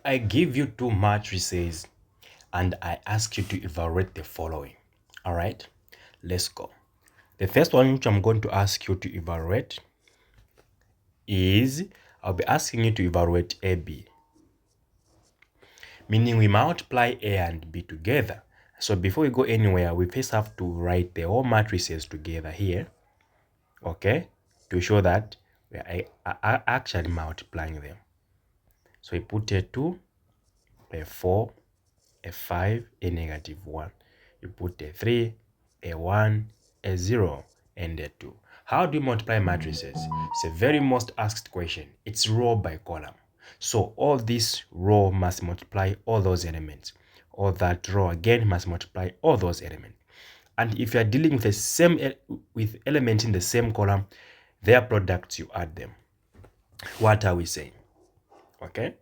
I give you two matrices and I ask you to evaluate the following. All right, let's go. The first one which I'm going to ask you to evaluate is, I'll be asking you to evaluate AB, meaning we multiply A and B together. So before we go anywhere, we first have to write the whole matrices together here, okay, to show that we are actually multiplying them. So we put a 2, a 4, a 5, a -1. You put a 3, a 1, a 0, and a 2. How do you multiply matrices? It's a very most asked question. It's row by column. So all this row must multiply all those elements. Or that row again must multiply all those elements. And if you are dealing with the same with elements in the same column, their products, you add them. What are we saying? Okay.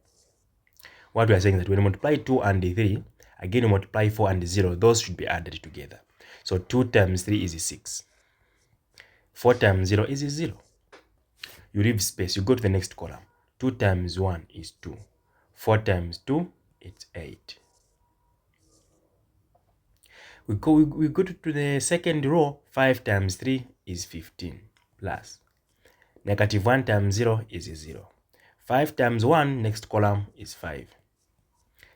What we are saying is that when you multiply 2 and 3, again you multiply 4 and 0, those should be added together. So 2 times 3 is 6. 4 times 0 is 0. You leave space, you go to the next column. 2 times 1 is 2. 4 times 2, it's 8. We go to the second row. 5 times 3 is 15 plus. -1 times 0 is 0. 5 times 1, next column is 5.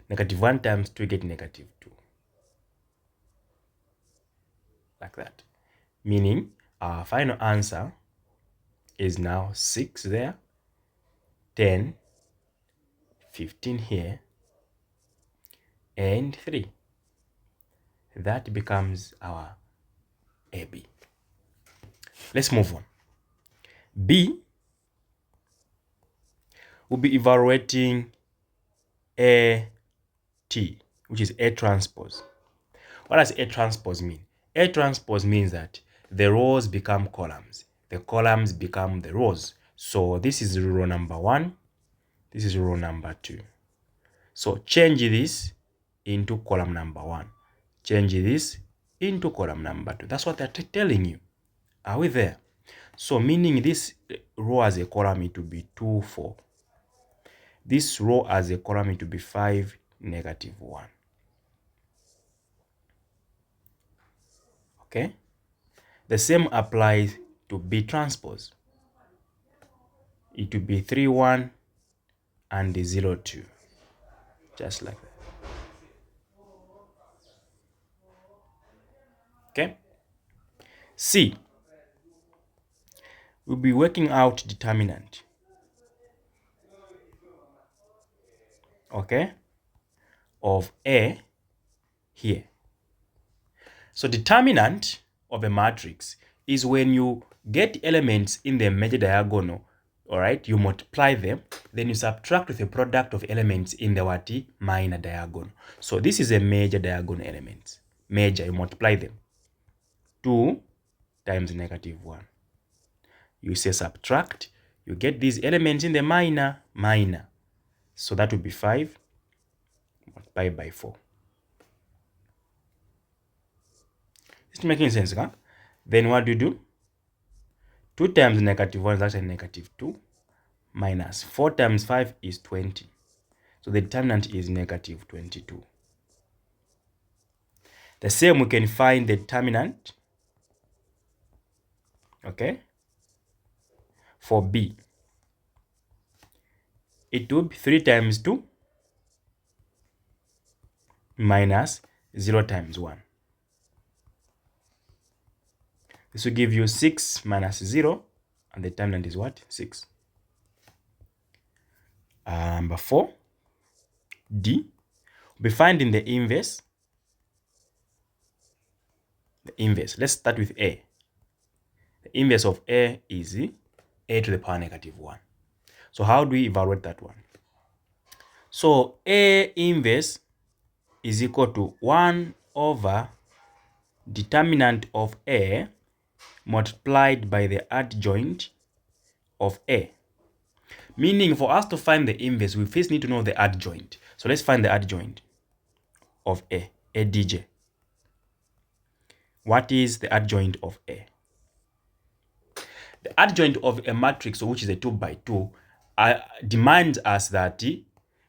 -1 times 2, get -2. Like that. Meaning our final answer is now 6 there, 10, 15 here, and 3. That becomes our AB. Let's move on. B will be evaluating AT, which is A transpose. What does A transpose mean? A transpose means that the rows become columns. The columns become the rows. So this is row number 1. This is row number 2. So change this into column number 1. Change this into column number 2. That's what they're telling you. Are we there? So meaning this row as a column, it will be 2, 4. This row as a column, it will be 5, -1. Okay? The same applies to B transpose. It will be 3, 1 and 0, 2. Just like that. Okay? C, we'll be working out determinant. Okay? Of A here. So determinant of a matrix is when you get elements in the major diagonal, all right, you multiply them, then you subtract with the product of elements in the minor diagonal. So this is a major diagonal element. Major, you multiply them. 2 times -1. You say subtract, you get these elements in the minor. So that would be 5 multiplied by 4. It's making sense, huh? Then what do you do? 2 times -1 is actually -2 minus 4 times 5 is 20. So the determinant is -22. The same, we can find the determinant, okay, for B. It would be 3 times 2 minus 0 times 1. This will give you 6 minus 0, and the determinant is what? 6. Number 4, D, we'll be finding the inverse. The inverse. Let's start with A. The inverse of A is A to the power -1. So how do we evaluate that one? So A inverse is equal to 1 over determinant of A multiplied by the adjoint of A. Meaning, for us to find the inverse, we first need to know the adjoint. So let's find the adjoint of A, ADJ. What is the adjoint of A? The adjoint of a matrix, which is a 2 by 2, demands us that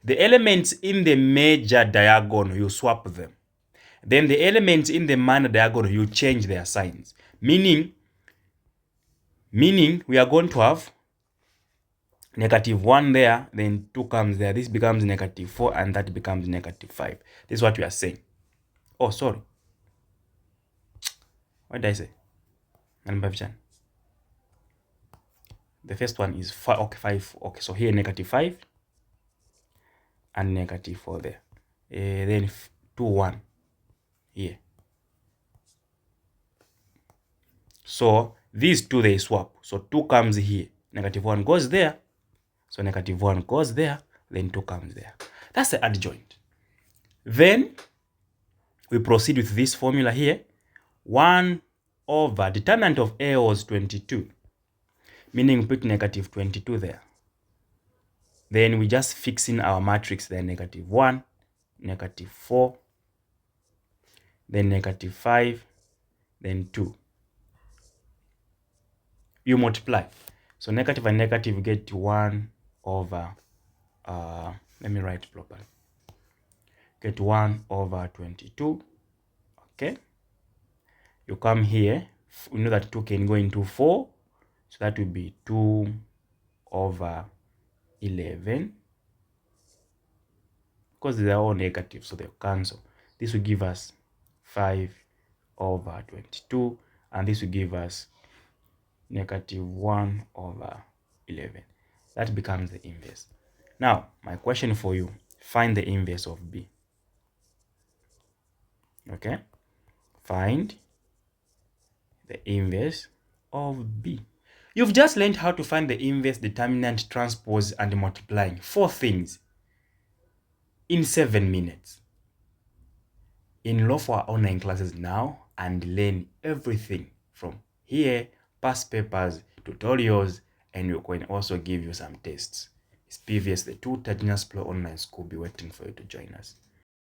The elements in the major diagonal, you swap them. Then the elements in the minor diagonal, you change their signs. Meaning we are going to have -1 there, then 2 comes there. This becomes -4 and that becomes -5. This is what we are saying. Oh, sorry. What did I say? The first one is 5. Okay, 5. Okay, so here -5 and -4 there. Then 2, 1 here. So these two, they swap. So 2 comes here. -1 goes there. So -1 goes there. Then 2 comes there. That's the adjoint. Then we proceed with this formula here. 1 over determinant of A was 22. Meaning we put -22 there. Then we just fix in our matrix there. -1, -4, then -5, then 2. You multiply. So negative and negative get 1 over, let me write properly. Get 1 over 22. Okay. You come here. We know that 2 can go into 4. So that will be 2 over 11. Because they are all negative, so they'll cancel. This will give us 5 over 22. And this will give us -1 over 11. That becomes the inverse. Now, my question for you, find the inverse of B. Okay? Find the inverse of B. You've just learned how to find the inverse, determinant, transpose, and multiplying. 4 things in 7 minutes. Enroll for our online classes now and learn everything from here, past papers, tutorials, and we can also give you some tests. It's PVS, the 2 Tardinus Pro online school, be waiting for you to join us.